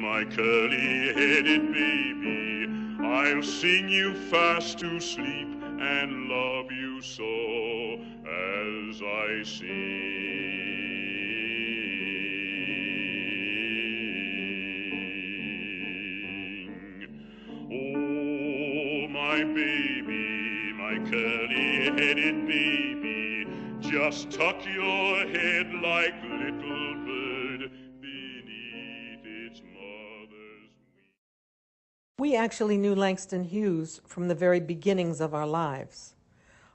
my curly-headed baby, I'll sing you fast to sleep and love you so as I sing. Oh, my baby, my curly-headed baby, just tuck your head like little bird beneath its mother's wing. We actually knew Langston Hughes from the very beginnings of our lives.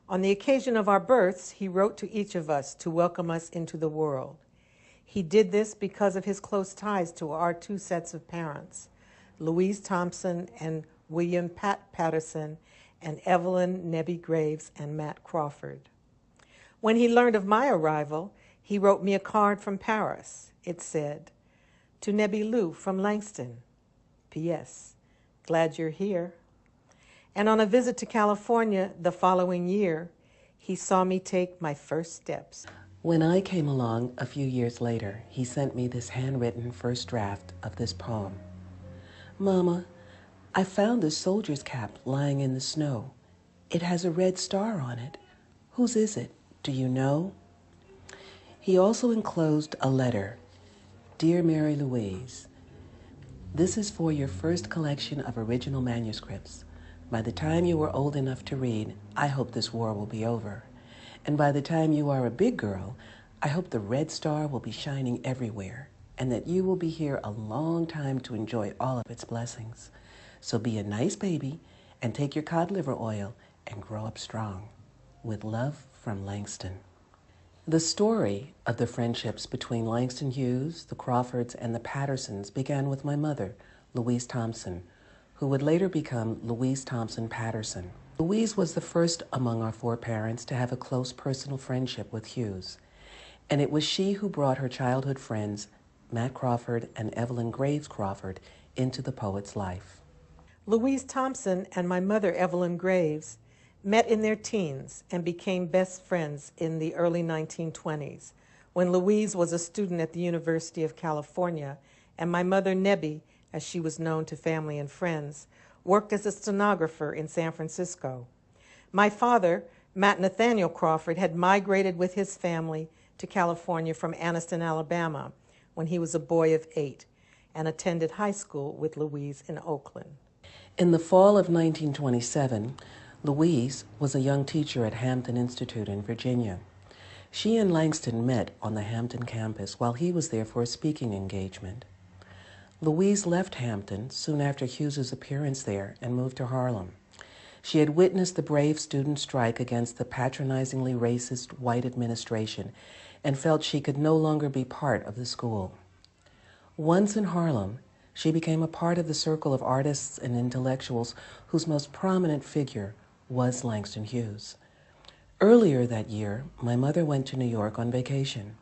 On the occasion of our births, he wrote to each of us to welcome us into the world. He did this because of his close ties to our two sets of parents, Louise Thompson and William Patterson, and Evelyn, Nebby Graves, and Matt Crawford. When he learned of my arrival, he wrote me a card from Paris. It said, "To Nebby Lou from Langston. P.S. Glad you're here." And on a visit to California the following year, he saw me take my first steps. When I came along a few years later, he sent me this handwritten first draft of this poem. "Mama, I found this soldier's cap lying in the snow. It has a red star on it. Whose is it? Do you know?" He also enclosed a letter. "Dear Marylouise, this is for your first collection of original manuscripts. By the time you are old enough to read, I hope this war will be over. And by the time you are a big girl, I hope the red star will be shining everywhere, and that you will be here a long time to enjoy all of its blessings. So be a nice baby and take your cod liver oil and grow up strong. With love from Langston." The story of the friendships between Langston Hughes, the Crawfords, and the Pattersons began with my mother, Louise Thompson, who would later become Louise Thompson Patterson. Louise was the first among our four parents to have a close personal friendship with Hughes, and it was she who brought her childhood friends, Matt Crawford and Evelyn Graves Crawford, into the poet's life. Louise Thompson and my mother, Evelyn Graves, met in their teens and became best friends in the early 1920s, when Louise was a student at the University of California, and my mother, Nebby, as she was known to family and friends, worked as a stenographer in San Francisco. My father, Matt Nathaniel Crawford, had migrated with his family to California from Anniston, Alabama, when he was a boy of 8, and attended high school with Louise in Oakland. In the fall of 1927, Louise was a young teacher at Hampton Institute in Virginia. She and Langston met on the Hampton campus while he was there for a speaking engagement. Louise left Hampton soon after Hughes's appearance there and moved to Harlem. She had witnessed the brave student strike against the patronizingly racist white administration and felt she could no longer be part of the school. Once in Harlem, she became a part of the circle of artists and intellectuals whose most prominent figure was Langston Hughes. Earlier that year, my mother went to New York on vacation.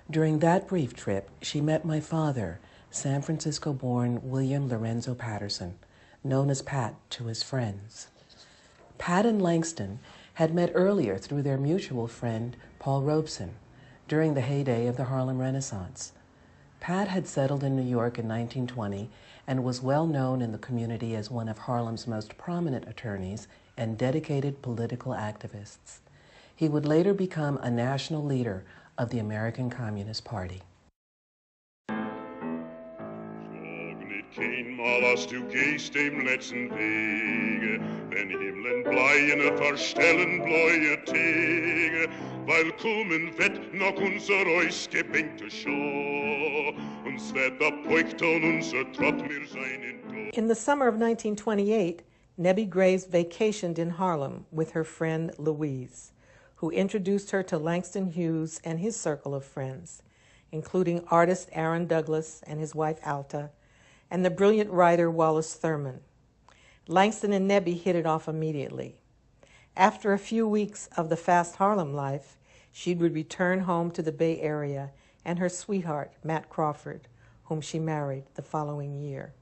During that brief trip, she met my father, San Francisco-born William Lorenzo Patterson, known as Pat to his friends. Pat and Langston had met earlier through their mutual friend, Paul Robeson, during the heyday of the Harlem Renaissance. Pat had settled in New York in 1920 and was well known in the community as one of Harlem's most prominent attorneys and dedicated political activists. He would later become a national leader of the American Communist Party. Kein Mal hast du gehst dem letzten Wege, wenn Himmeln bleien verstellen bläue Tage, weil kommen wird noch unser ausgebänkte Schau, uns wird abbeugt und unser Trott mir seinen Tod. In the summer of 1928, Nebby Graves vacationed in Harlem with her friend Louise, who introduced her to Langston Hughes and his circle of friends, including artist Aaron Douglas and his wife Alta, and the brilliant writer Wallace Thurman. Langston and Nebby hit it off immediately. After a few weeks of the fast Harlem life, she would return home to the Bay Area and her sweetheart, Matt Crawford, whom she married the following year.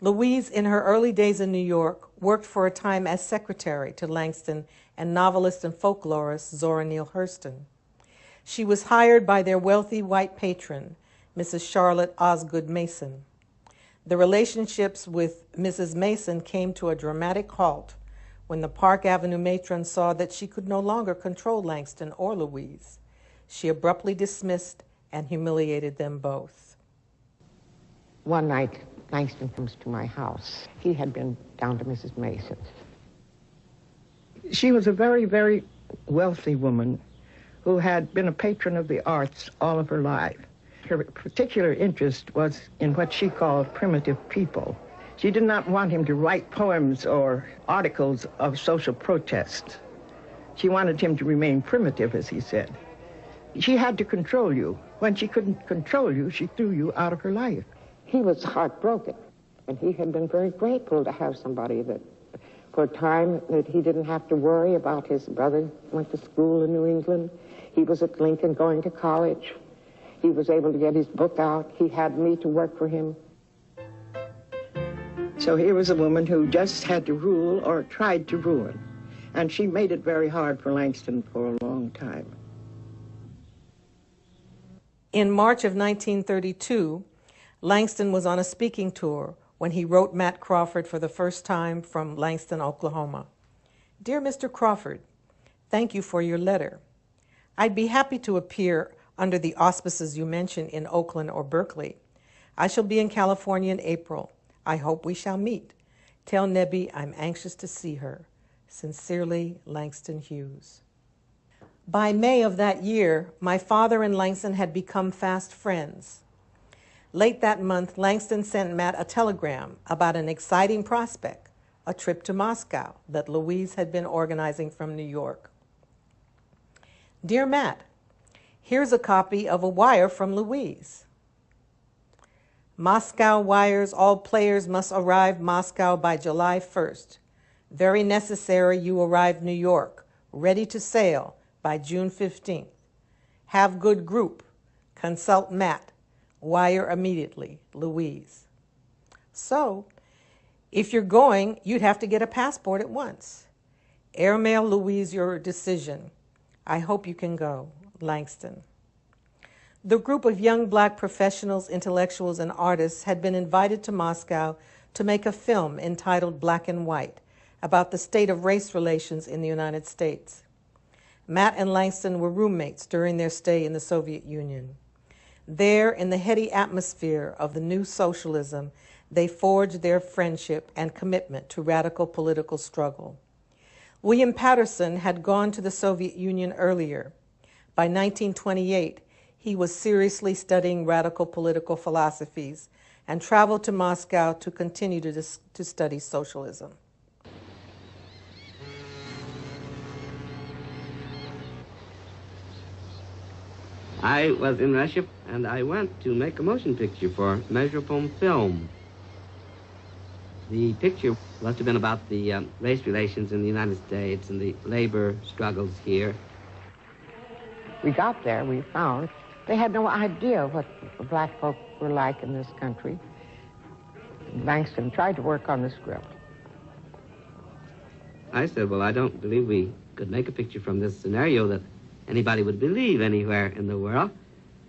Louise, in her early days in New York, worked for a time as secretary to Langston and novelist and folklorist Zora Neale Hurston. She was hired by their wealthy white patron, Mrs. Charlotte Osgood Mason. The relationships with Mrs. Mason came to a dramatic halt when the Park Avenue matron saw that she could no longer control Langston or Louise. She abruptly dismissed and humiliated them both. One night, Langston comes to my house. He had been down to Mrs. Mason's. She was a very, very wealthy woman who had been a patron of the arts all of her life. Her particular interest was in what she called primitive people. She did not want him to write poems or articles of social protest. She wanted him to remain primitive, as he said. She had to control you. When she couldn't control you, she threw you out of her life. He was heartbroken, and he had been very grateful to have somebody that, for a time, that he didn't have to worry about. His brother went to school in New England. He was at Lincoln going to college. He was able to get his book out. He had me to work for him. So here was a woman who just had to rule or tried to ruin. And she made it very hard for Langston for a long time. In March of 1932, Langston was on a speaking tour when he wrote Matt Crawford for the first time from Langston, Oklahoma. Dear Mr. Crawford, thank you for your letter. I'd be happy to appear under the auspices you mention in Oakland or Berkeley. I shall be in California in April. I hope we shall meet. Tell Nebby I'm anxious to see her. Sincerely, Langston Hughes. By May of that year, my father and Langston had become fast friends. Late that month, Langston sent Matt a telegram about an exciting prospect, a trip to Moscow that Louise had been organizing from New York. Dear Matt, here's a copy of a wire from Louise. Moscow wires, all players must arrive Moscow by July 1st. Very necessary you arrive New York, ready to sail by June 15th. Have good group. Consult Matt. Wire immediately, Louise. So, if you're going, you'd have to get a passport at once. Airmail Louise your decision. I hope you can go, Langston. The group of young black professionals, intellectuals, and artists had been invited to Moscow to make a film entitled Black and White about the state of race relations in the United States. Matt and Langston were roommates during their stay in the Soviet Union. There, in the heady atmosphere of the new socialism, they forged their friendship and commitment to radical political struggle. William Patterson had gone to the Soviet Union earlier. By 1928, he was seriously studying radical political philosophies and traveled to Moscow to continue to study socialism. I was in Russia, and I went to make a motion picture for Measure-Film Film. The picture must have been about the race relations in the United States and the labor struggles here. We got there, we found they had no idea what black folk were like in this country. Langston tried to work on the script. I said, well, I don't believe we could make a picture from this scenario that anybody would believe anywhere in the world.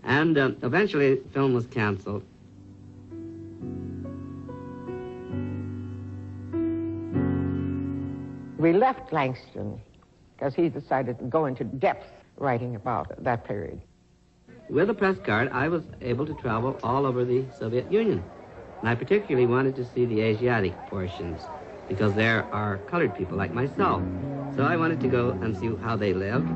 And eventually, the film was canceled. We left Langston because he decided to go into depth writing about that period. With a press card, I was able to travel all over the Soviet Union. And I particularly wanted to see the Asiatic portions because there are colored people like myself. So I wanted to go and see how they lived.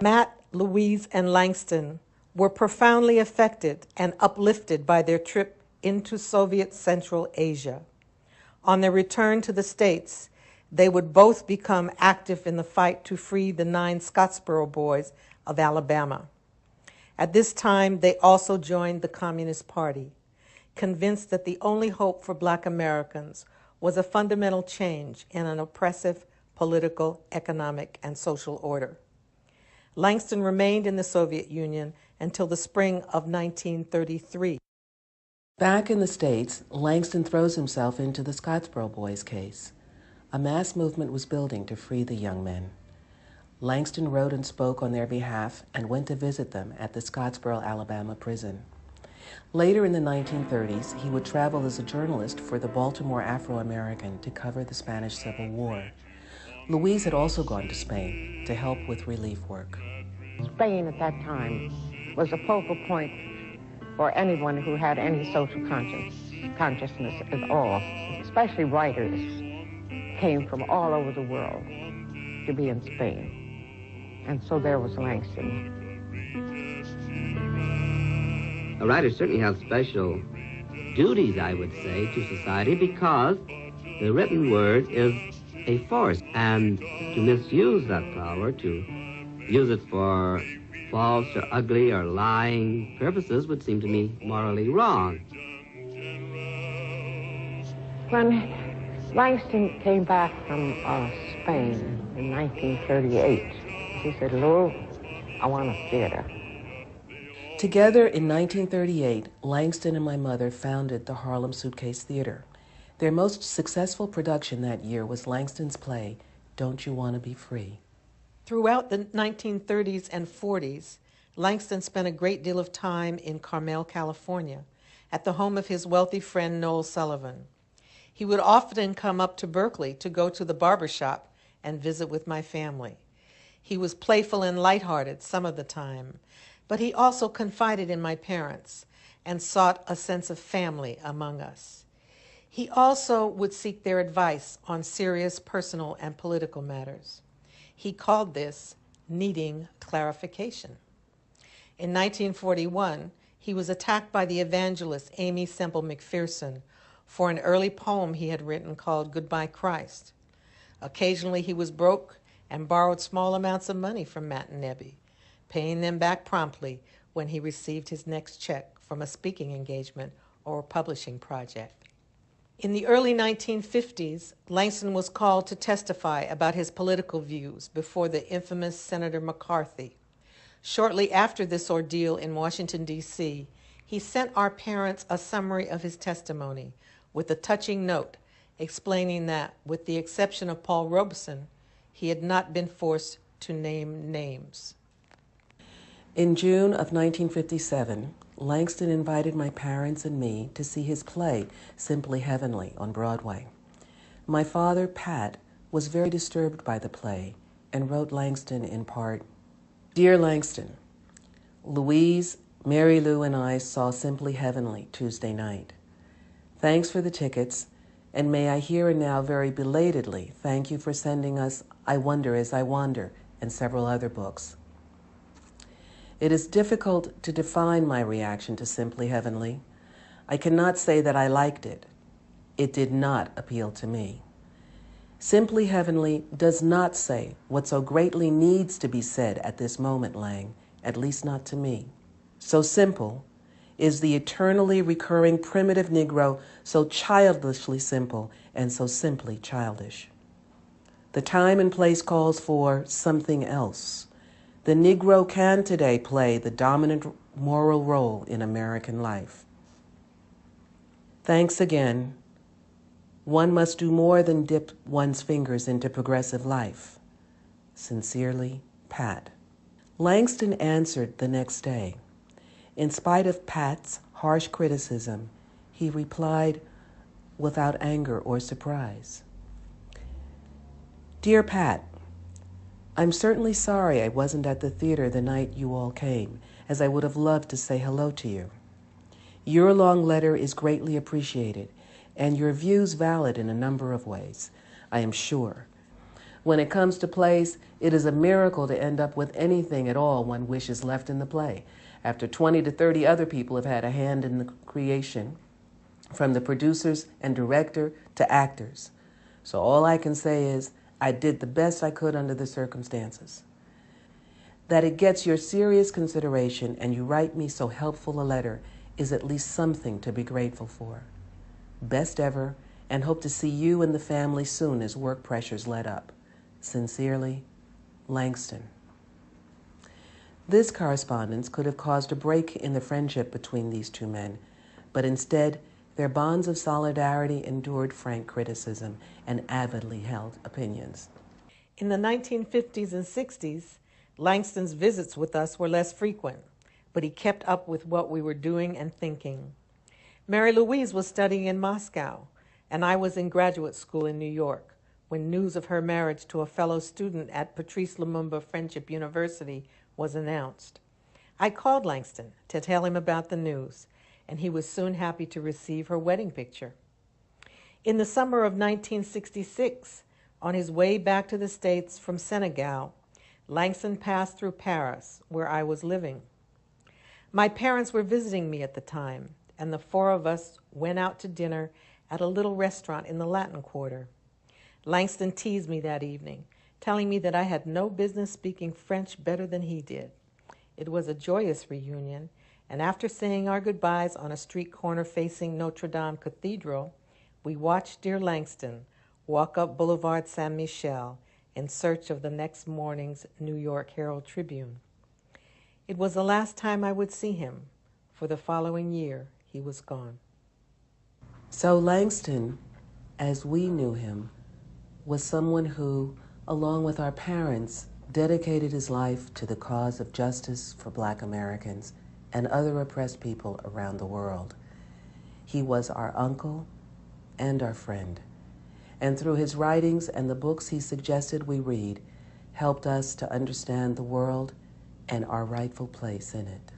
Matt, Louise, and Langston were profoundly affected and uplifted by their trip into Soviet Central Asia. On their return to the States, they would both become active in the fight to free the 9 Scottsboro Boys of Alabama. At this time, they also joined the Communist Party, convinced that the only hope for Black Americans was a fundamental change in an oppressive political, economic, and social order. Langston remained in the Soviet Union until the spring of 1933. Back in the States, Langston throws himself into the Scottsboro Boys case. A mass movement was building to free the young men. Langston wrote and spoke on their behalf and went to visit them at the Scottsboro, Alabama prison. Later in the 1930s, he would travel as a journalist for the Baltimore Afro-American to cover the Spanish Civil War. Louise had also gone to Spain to help with relief work. Spain at that time was a focal point for anyone who had any social consciousness at all, especially writers, came from all over the world to be in Spain. And so there was Langston. A writer certainly has special duties, I would say, to society because the written word is a force. And to misuse that power, to use it for false or ugly or lying purposes would seem to me morally wrong. When Langston came back from Spain in 1938, he said, "Lou, I want a theater." Together in 1938, Langston and my mother founded the Harlem Suitcase Theater. Their most successful production that year was Langston's play, Don't You Want to Be Free? Throughout the 1930s and 40s, Langston spent a great deal of time in Carmel, California, at the home of his wealthy friend Noel Sullivan. He would often come up to Berkeley to go to the barber shop and visit with my family. He was playful and lighthearted some of the time, but he also confided in my parents and sought a sense of family among us. He also would seek their advice on serious personal and political matters. He called this needing clarification. In 1941, he was attacked by the evangelist Amy Semple McPherson for an early poem he had written called Goodbye Christ. Occasionally he was broke and borrowed small amounts of money from Matt and Nebby, paying them back promptly when he received his next check from a speaking engagement or a publishing project. In the early 1950s, Langston was called to testify about his political views before the infamous Senator McCarthy. Shortly after this ordeal in Washington, D.C., he sent our parents a summary of his testimony with a touching note explaining that, with the exception of Paul Robeson, he had not been forced to name names. In June of 1957, Langston invited my parents and me to see his play, Simply Heavenly, on Broadway. My father, Pat, was very disturbed by the play and wrote Langston in part, "Dear Langston, Louise, Mary Lou, and I saw Simply Heavenly Tuesday night. Thanks for the tickets, and may I here and now very belatedly thank you for sending us I Wonder as I Wander and several other books. It is difficult to define my reaction to Simply Heavenly. I cannot say that I liked it. It did not appeal to me. Simply Heavenly does not say what so greatly needs to be said at this moment, Lang, at least not to me. So simple is the eternally recurring primitive Negro, so childishly simple and so simply childish. The time and place calls for something else. The Negro can today play the dominant moral role in American life. Thanks again. One must do more than dip one's fingers into progressive life. Sincerely, Pat." Langston answered the next day. In spite of Pat's harsh criticism, he replied without anger or surprise. "Dear Pat, I'm certainly sorry I wasn't at the theater the night you all came, as I would have loved to say hello to you. Your long letter is greatly appreciated, and your views valid in a number of ways, I am sure. When it comes to plays, it is a miracle to end up with anything at all one wishes left in the play, after 20 to 30 other people have had a hand in the creation, from the producers and director to actors. So all I can say is, I did the best I could under the circumstances. That it gets your serious consideration and you write me so helpful a letter is at least something to be grateful for. Best ever, and hope to see you and the family soon as work pressures let up. Sincerely, Langston." This correspondence could have caused a break in the friendship between these two men, but instead, their bonds of solidarity endured frank criticism and avidly held opinions. In the 1950s and 60s, Langston's visits with us were less frequent, but he kept up with what we were doing and thinking. Marylouise was studying in Moscow, and I was in graduate school in New York when news of her marriage to a fellow student at Patrice Lumumba Friendship University was announced. I called Langston to tell him about the news, and he was soon happy to receive her wedding picture. In the summer of 1966, on his way back to the States from Senegal, Langston passed through Paris, where I was living. My parents were visiting me at the time, and the four of us went out to dinner at a little restaurant in the Latin Quarter. Langston teased me that evening, telling me that I had no business speaking French better than he did. It was a joyous reunion, and after saying our goodbyes on a street corner facing Notre Dame Cathedral, we watched dear Langston walk up Boulevard Saint-Michel in search of the next morning's New York Herald Tribune. It was the last time I would see him. For the following year, he was gone. So Langston, as we knew him, was someone who, along with our parents, dedicated his life to the cause of justice for Black Americans and other oppressed people around the world. He was our uncle and our friend, and through his writings and the books he suggested we read, helped us to understand the world and our rightful place in it.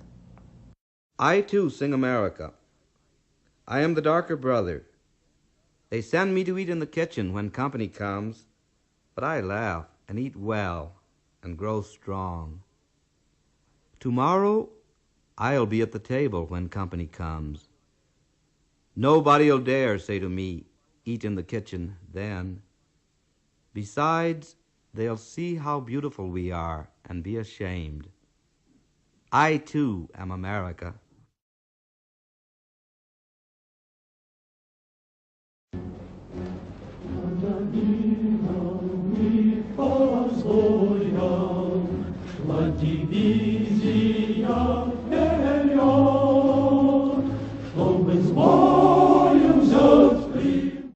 I too sing America. I am the darker brother. They send me to eat in the kitchen when company comes, but I laugh and eat well and grow strong. Tomorrow, I'll be at the table when company comes. Nobody'll dare say to me, eat in the kitchen then. Besides, they'll see how beautiful we are and be ashamed. I too am America. So young, 20 busy